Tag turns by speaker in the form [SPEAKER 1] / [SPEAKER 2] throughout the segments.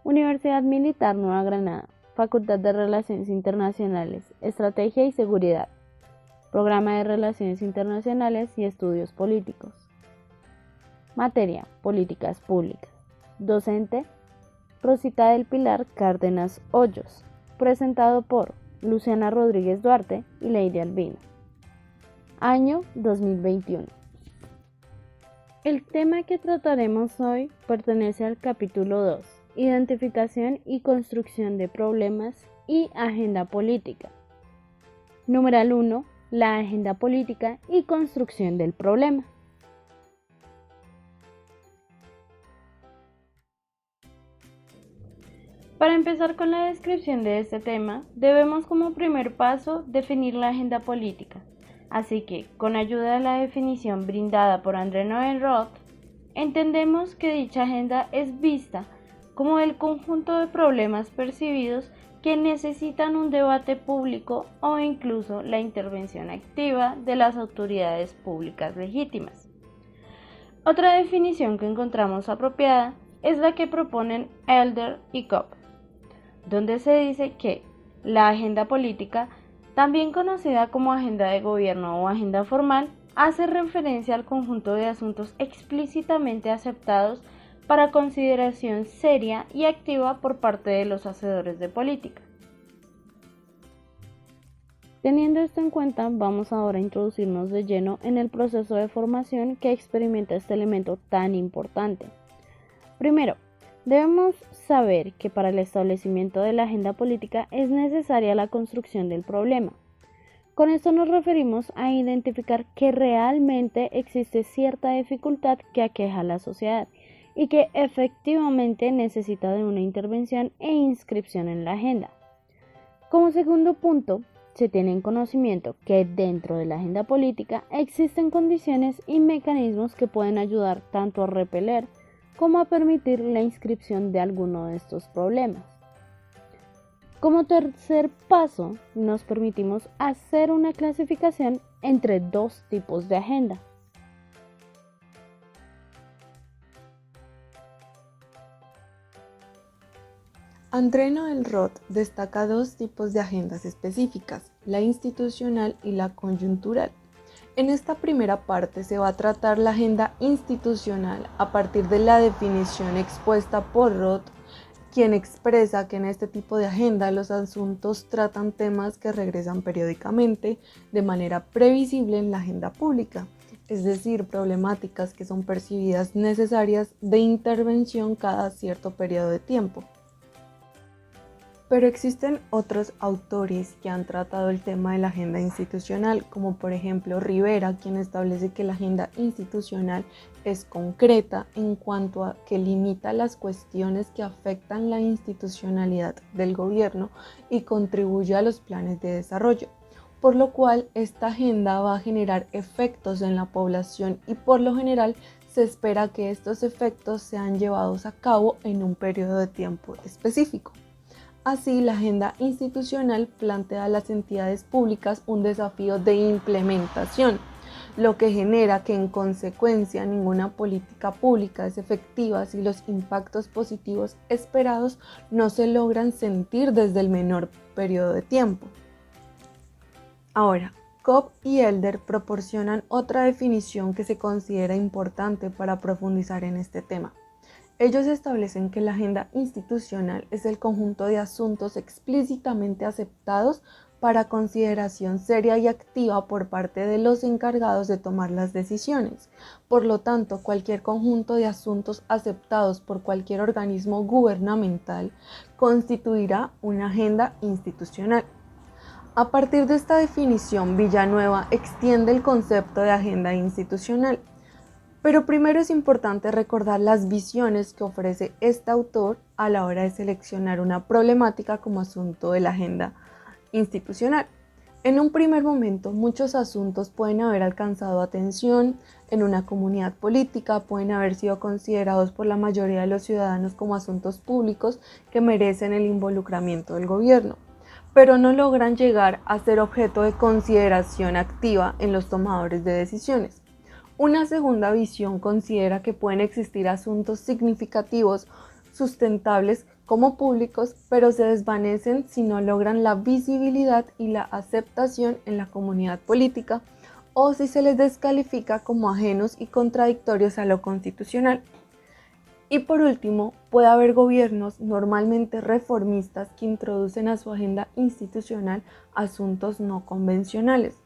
[SPEAKER 1] Universidad Militar Nueva Granada, Facultad de Relaciones Internacionales, Estrategia y Seguridad, Programa de Relaciones Internacionales y Estudios Políticos. Materia: Políticas Públicas. Docente: Rosita del Pilar Cárdenas Hoyos. Presentado por Luciana Rodríguez Duarte y Lady Albino. Año 2021. El tema que trataremos hoy pertenece al capítulo 2, Identificación y construcción de problemas y agenda política. Numeral 1, la agenda política y construcción del problema. Para empezar con la descripción de este tema, debemos como primer paso definir la agenda política. Así que, con ayuda de la definición brindada por André Noel Roth, entendemos que dicha agenda es vista como el conjunto de problemas percibidos que necesitan un debate público o incluso la intervención activa de las autoridades públicas legítimas. Otra definición que encontramos apropiada es la que proponen Elder y Cobb, donde se dice que la agenda política, también conocida como agenda de gobierno o agenda formal, hace referencia al conjunto de asuntos explícitamente aceptados para consideración seria y activa por parte de los hacedores de política. Teniendo esto en cuenta, vamos ahora a introducirnos de lleno en el proceso de formación que experimenta este elemento tan importante. Primero, debemos saber que para el establecimiento de la agenda política es necesaria la construcción del problema. Con esto nos referimos a identificar que realmente existe cierta dificultad que aqueja a la sociedad y que efectivamente necesita de una intervención e inscripción en la agenda. Como segundo punto, se tiene en conocimiento que dentro de la agenda política existen condiciones y mecanismos que pueden ayudar tanto a repeler como a permitir la inscripción de alguno de estos problemas. Como tercer paso, nos permitimos hacer una clasificación entre dos tipos de agenda.
[SPEAKER 2] André Noel Roth destaca dos tipos de agendas específicas, la institucional y la coyuntural. En esta primera parte se va a tratar la agenda institucional a partir de la definición expuesta por Roth, quien expresa que en este tipo de agenda los asuntos tratan temas que regresan periódicamente de manera previsible en la agenda pública, es decir, problemáticas que son percibidas necesarias de intervención cada cierto periodo de tiempo. Pero existen otros autores que han tratado el tema de la agenda institucional, como por ejemplo Rivera, quien establece que la agenda institucional es concreta en cuanto a que limita las cuestiones que afectan la institucionalidad del gobierno y contribuye a los planes de desarrollo, por lo cual esta agenda va a generar efectos en la población y por lo general se espera que estos efectos sean llevados a cabo en un periodo de tiempo específico. Así, la agenda institucional plantea a las entidades públicas un desafío de implementación, lo que genera que en consecuencia ninguna política pública es efectiva si los impactos positivos esperados no se logran sentir desde el menor periodo de tiempo. Ahora, Cobb y Elder proporcionan otra definición que se considera importante para profundizar en este tema. Ellos establecen que la agenda institucional es el conjunto de asuntos explícitamente aceptados para consideración seria y activa por parte de los encargados de tomar las decisiones. Por lo tanto, cualquier conjunto de asuntos aceptados por cualquier organismo gubernamental constituirá una agenda institucional. A partir de esta definición, Villanueva extiende el concepto de agenda institucional. Pero primero es importante recordar las visiones que ofrece este autor a la hora de seleccionar una problemática como asunto de la agenda institucional. En un primer momento, muchos asuntos pueden haber alcanzado atención en una comunidad política, pueden haber sido considerados por la mayoría de los ciudadanos como asuntos públicos que merecen el involucramiento del gobierno, pero no logran llegar a ser objeto de consideración activa en los tomadores de decisiones. Una segunda visión considera que pueden existir asuntos significativos, sustentables como públicos, pero se desvanecen si no logran la visibilidad y la aceptación en la comunidad política o si se les descalifica como ajenos y contradictorios a lo constitucional. Y por último, puede haber gobiernos normalmente reformistas que introducen a su agenda institucional asuntos no convencionales.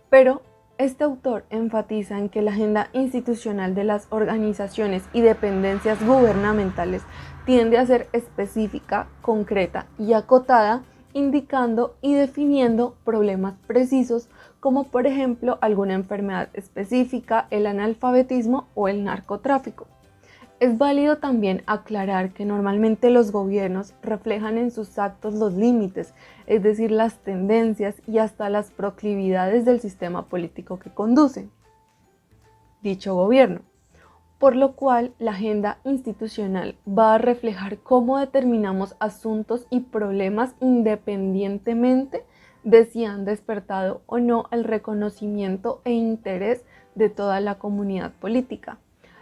[SPEAKER 2] Pero este autor enfatiza en que la agenda institucional de las organizaciones y dependencias gubernamentales tiende a ser específica, concreta y acotada, indicando y definiendo problemas precisos como por ejemplo alguna enfermedad específica, el analfabetismo o el narcotráfico. Es válido también aclarar que normalmente los gobiernos reflejan en sus actos los límites, es decir, las tendencias y hasta las proclividades del sistema político que conducen dicho gobierno, por lo cual la agenda institucional va a reflejar cómo determinamos asuntos y problemas independientemente de si han despertado o no el reconocimiento e interés de toda la comunidad política,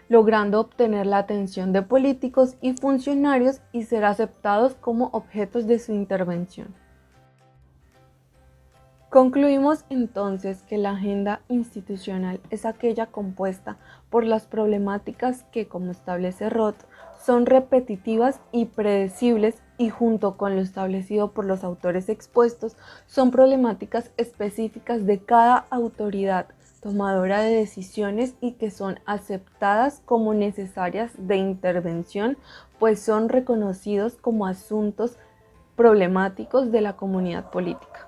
[SPEAKER 2] logrando obtener la atención de políticos y funcionarios y ser aceptados como objetos de su intervención. Concluimos entonces que la agenda institucional es aquella compuesta por las problemáticas que, como establece Roth, son repetitivas y predecibles y junto con lo establecido por los autores expuestos, son problemáticas específicas de cada autoridad tomadora de decisiones y que son aceptadas como necesarias de intervención, pues son reconocidos como asuntos problemáticos de la comunidad política.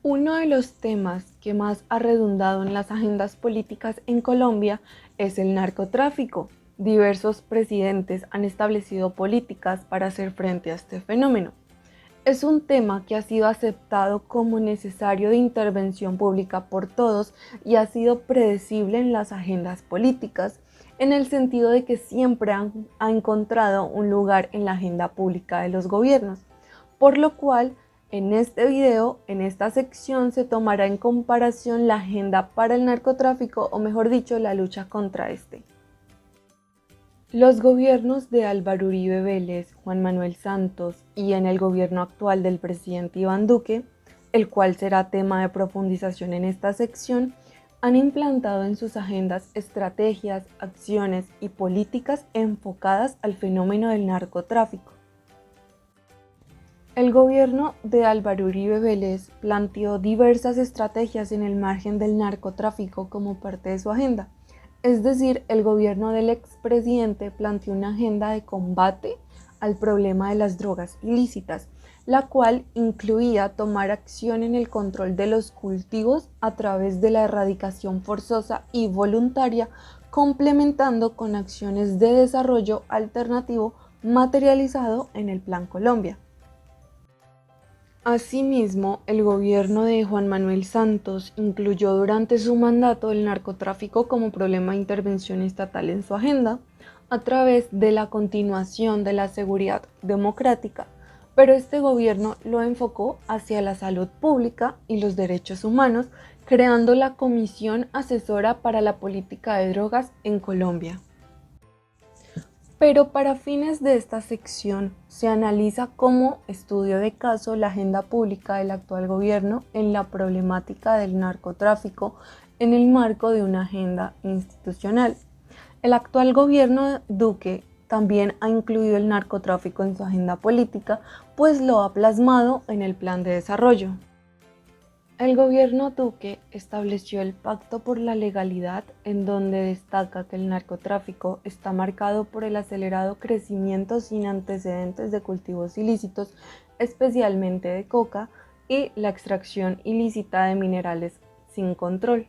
[SPEAKER 2] Uno de los temas que más ha redundado en las agendas políticas en Colombia es el narcotráfico. Diversos presidentes han establecido políticas para hacer frente a este fenómeno. Es un tema que ha sido aceptado como necesario de intervención pública por todos y ha sido predecible en las agendas políticas, en el sentido de que siempre ha encontrado un lugar en la agenda pública de los gobiernos, por lo cual en este video, en esta sección, se tomará en comparación la agenda para el narcotráfico, o mejor dicho, la lucha contra este. Los gobiernos de Álvaro Uribe Vélez, Juan Manuel Santos y en el gobierno actual del presidente Iván Duque, el cual será tema de profundización en esta sección, han implantado en sus agendas estrategias, acciones y políticas enfocadas al fenómeno del narcotráfico. El gobierno de Álvaro Uribe Vélez planteó diversas estrategias en el margen del narcotráfico como parte de su agenda. Es decir, el gobierno del expresidente planteó una agenda de combate al problema de las drogas ilícitas, la cual incluía tomar acción en el control de los cultivos a través de la erradicación forzosa y voluntaria, complementando con acciones de desarrollo alternativo materializado en el Plan Colombia. Asimismo, el gobierno de Juan Manuel Santos incluyó durante su mandato el narcotráfico como problema de intervención estatal en su agenda, a través de la continuación de la seguridad democrática, pero este gobierno lo enfocó hacia la salud pública y los derechos humanos, creando la Comisión Asesora para la Política de Drogas en Colombia. Pero para fines de esta sección se analiza como estudio de caso la agenda pública del actual gobierno en la problemática del narcotráfico en el marco de una agenda institucional. El actual gobierno Duque también ha incluido el narcotráfico en su agenda política, pues lo ha plasmado en el Plan de Desarrollo. El gobierno Duque estableció el Pacto por la Legalidad, en donde destaca que el narcotráfico está marcado por el acelerado crecimiento sin antecedentes de cultivos ilícitos, especialmente de coca, y la extracción ilícita de minerales sin control.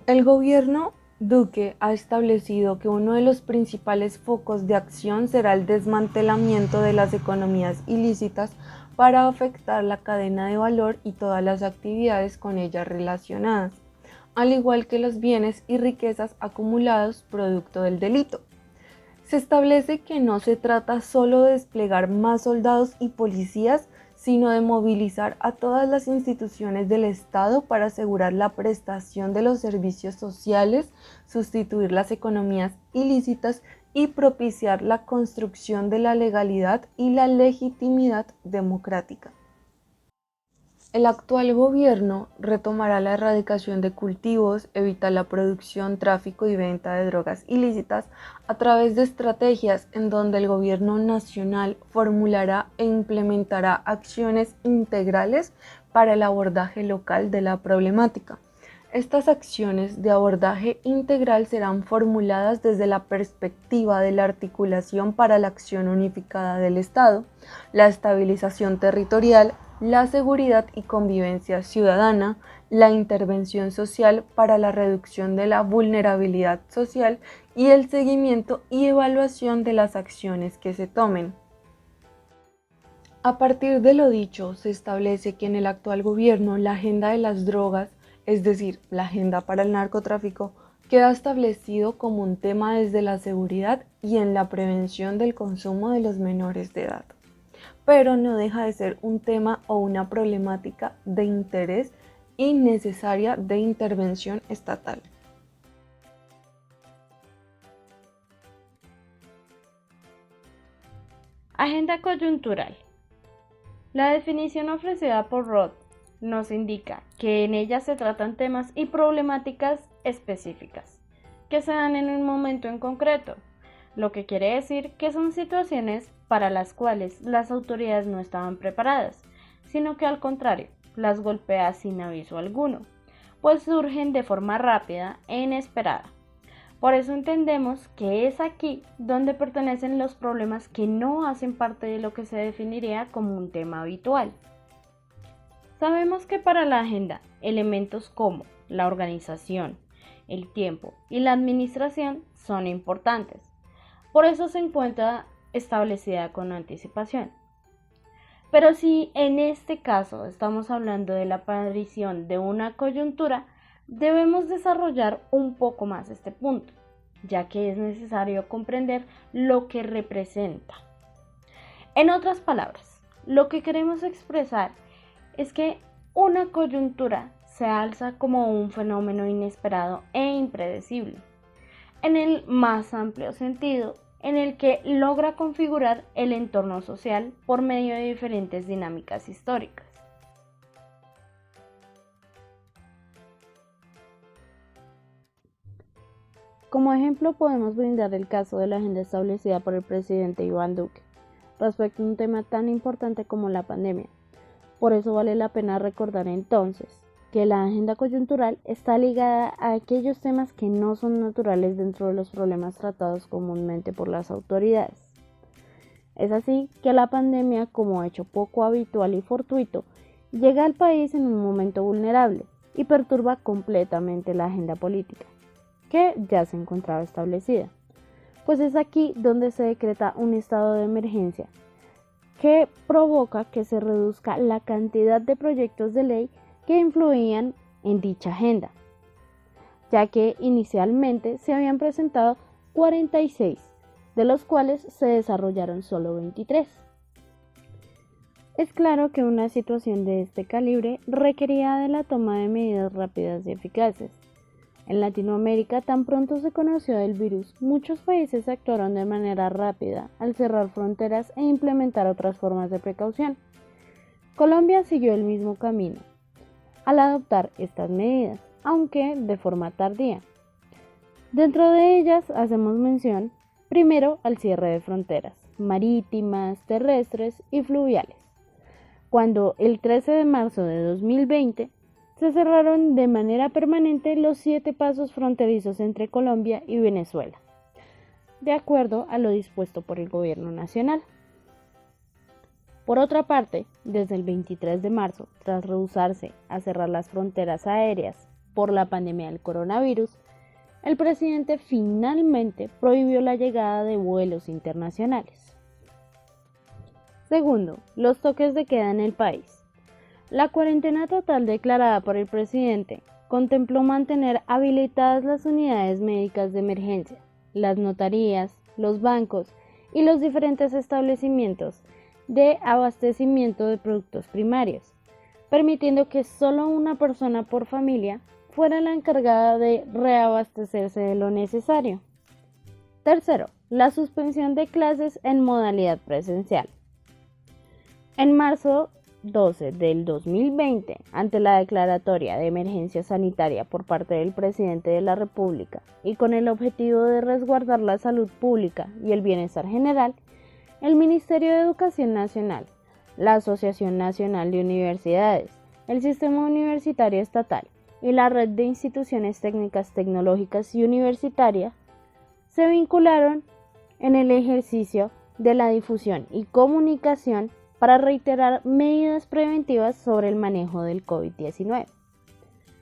[SPEAKER 2] El gobierno Duque ha establecido que uno de los principales focos de acción será el desmantelamiento de las economías ilícitas para afectar la cadena de valor y todas las actividades con ellas relacionadas, al igual que los bienes y riquezas acumulados producto del delito. Se establece que no se trata solo de desplegar más soldados y policías, sino de movilizar a todas las instituciones del Estado para asegurar la prestación de los servicios sociales, sustituir las economías ilícitas y propiciar la construcción de la legalidad y la legitimidad democrática. El actual gobierno retomará la erradicación de cultivos, evita la producción, tráfico y venta de drogas ilícitas a través de estrategias en donde el gobierno nacional formulará e implementará acciones integrales para el abordaje local de la problemática. Estas acciones de abordaje integral serán formuladas desde la perspectiva de la articulación para la acción unificada del Estado, la estabilización territorial, la seguridad y convivencia ciudadana, la intervención social para la reducción de la vulnerabilidad social y el seguimiento y evaluación de las acciones que se tomen. A partir de lo dicho, se establece que en el actual gobierno la agenda de las drogas, es decir, la agenda para el narcotráfico, queda establecido como un tema desde la seguridad y en la prevención del consumo de los menores de edad, pero no deja de ser un tema o una problemática de interés y necesaria de intervención estatal.
[SPEAKER 1] Agenda coyuntural. La definición ofrecida por Roth nos indica que en ella se tratan temas y problemáticas específicas que se dan en un momento en concreto, lo que quiere decir que son situaciones para las cuales las autoridades no estaban preparadas, sino que al contrario, las golpea sin aviso alguno, pues surgen de forma rápida e inesperada. Por eso entendemos que es aquí donde pertenecen los problemas que no hacen parte de lo que se definiría como un tema habitual. Sabemos que para la agenda, elementos como la organización, el tiempo y la administración son importantes. Por eso se encuentra establecida con anticipación. Pero si en este caso estamos hablando de la aparición de una coyuntura, debemos desarrollar un poco más este punto, ya que es necesario comprender lo que representa. En otras palabras, lo que queremos expresar es que una coyuntura se alza como un fenómeno inesperado e impredecible, en el más amplio sentido, en el que logra configurar el entorno social por medio de diferentes dinámicas históricas. Como ejemplo podemos brindar el caso de la agenda establecida por el presidente Iván Duque respecto a un tema tan importante como la pandemia. Por eso vale la pena recordar entonces que la agenda coyuntural está ligada a aquellos temas que no son naturales dentro de los problemas tratados comúnmente por las autoridades. Es así que la pandemia, como hecho poco habitual y fortuito, llega al país en un momento vulnerable y perturba completamente la agenda política, que ya se encontraba establecida. Pues es aquí donde se decreta un estado de emergencia que provoca que se reduzca la cantidad de proyectos de ley que influían en dicha agenda, ya que inicialmente se habían presentado 46, de los cuales se desarrollaron solo 23. Es claro que una situación de este calibre requería de la toma de medidas rápidas y eficaces. En Latinoamérica, tan pronto se conoció del virus, muchos países actuaron de manera rápida al cerrar fronteras e implementar otras formas de precaución. Colombia siguió el mismo camino al adoptar estas medidas, aunque de forma tardía. Dentro de ellas hacemos mención, primero, al cierre de fronteras marítimas, terrestres y fluviales, cuando el 13 de marzo de 2020 se cerraron de manera permanente los 7 pasos fronterizos entre Colombia y Venezuela, de acuerdo a lo dispuesto por el Gobierno Nacional. Por otra parte, desde el 23 de marzo, tras rehusarse a cerrar las fronteras aéreas por la pandemia del coronavirus, el presidente finalmente prohibió la llegada de vuelos internacionales. Segundo, los toques de queda en el país. La cuarentena total declarada por el presidente contempló mantener habilitadas las unidades médicas de emergencia, las notarías, los bancos y los diferentes establecimientos, de abastecimiento de productos primarios, permitiendo que solo una persona por familia fuera la encargada de reabastecerse de lo necesario. Tercero, la suspensión de clases en modalidad presencial. En marzo 12 del 2020, ante la declaratoria de emergencia sanitaria por parte del presidente de la República y con el objetivo de resguardar la salud pública y el bienestar general, el Ministerio de Educación Nacional, la Asociación Nacional de Universidades, el Sistema Universitario Estatal y la Red de Instituciones Técnicas Tecnológicas y Universitarias se vincularon en el ejercicio de la difusión y comunicación para reiterar medidas preventivas sobre el manejo del COVID-19,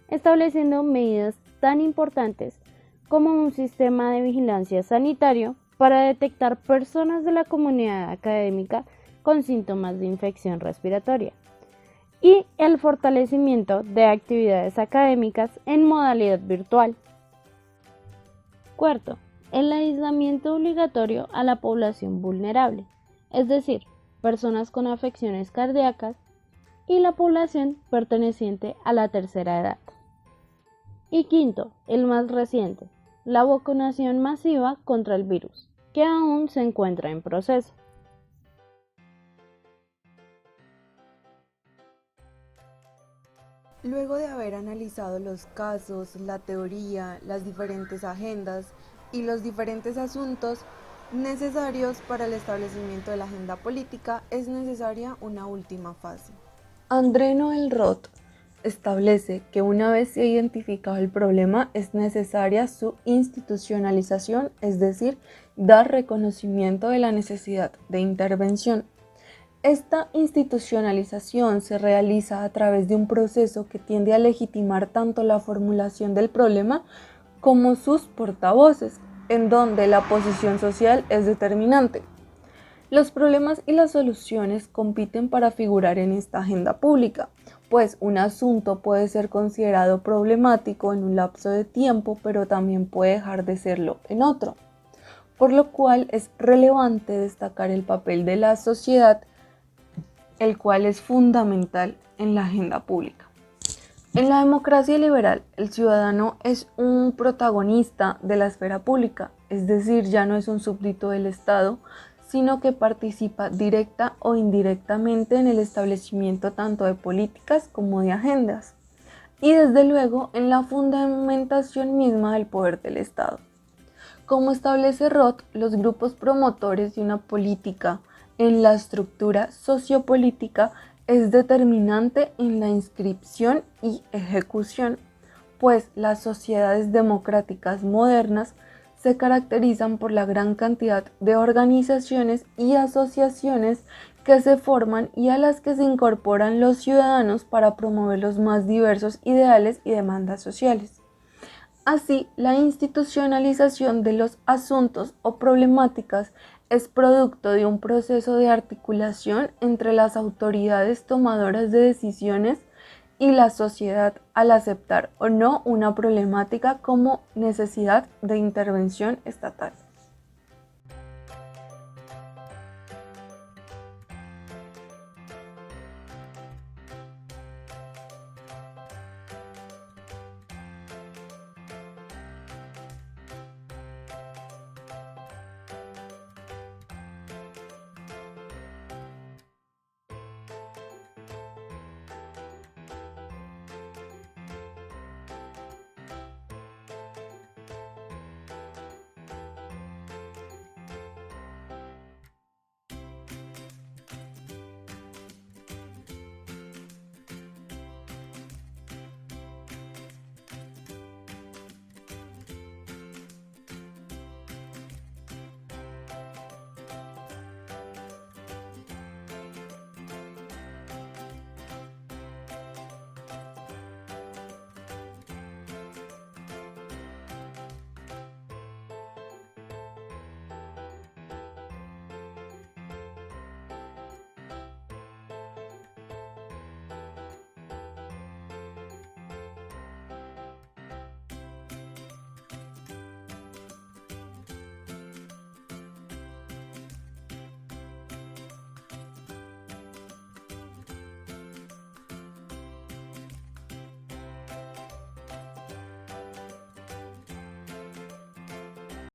[SPEAKER 1] estableciendo medidas tan importantes como un sistema de vigilancia sanitario para detectar personas de la comunidad académica con síntomas de infección respiratoria y el fortalecimiento de actividades académicas en modalidad virtual. Cuarto, el aislamiento obligatorio a la población vulnerable, es decir, personas con afecciones cardíacas y la población perteneciente a la tercera edad. Y quinto, el más reciente, la vacunación masiva contra el virus, que aún se encuentra en proceso.
[SPEAKER 2] Luego de haber analizado los casos, la teoría, las diferentes agendas y los diferentes asuntos necesarios para el establecimiento de la agenda política, es necesaria una última fase. André Noel Roth establece que una vez se ha identificado el problema, es necesaria su institucionalización, es decir, dar reconocimiento de la necesidad de intervención. Esta institucionalización se realiza a través de un proceso que tiende a legitimar tanto la formulación del problema como sus portavoces, en donde la posición social es determinante. Los problemas y las soluciones compiten para figurar en esta agenda pública, pues un asunto puede ser considerado problemático en un lapso de tiempo, pero también puede dejar de serlo en otro, por lo cual es relevante destacar el papel de la sociedad, el cual es fundamental en la agenda pública. En la democracia liberal, el ciudadano es un protagonista de la esfera pública, es decir, ya no es un súbdito del Estado, sino que participa directa o indirectamente en el establecimiento tanto de políticas como de agendas, y desde luego en la fundamentación misma del poder del Estado. Como establece Roth, los grupos promotores de una política en la estructura sociopolítica es determinante en la inscripción y ejecución, pues las sociedades democráticas modernas se caracterizan por la gran cantidad de organizaciones y asociaciones que se forman y a las que se incorporan los ciudadanos para promover los más diversos ideales y demandas sociales. Así, la institucionalización de los asuntos o problemáticas es producto de un proceso de articulación entre las autoridades tomadoras de decisiones y la sociedad al aceptar o no una problemática como necesidad de intervención estatal.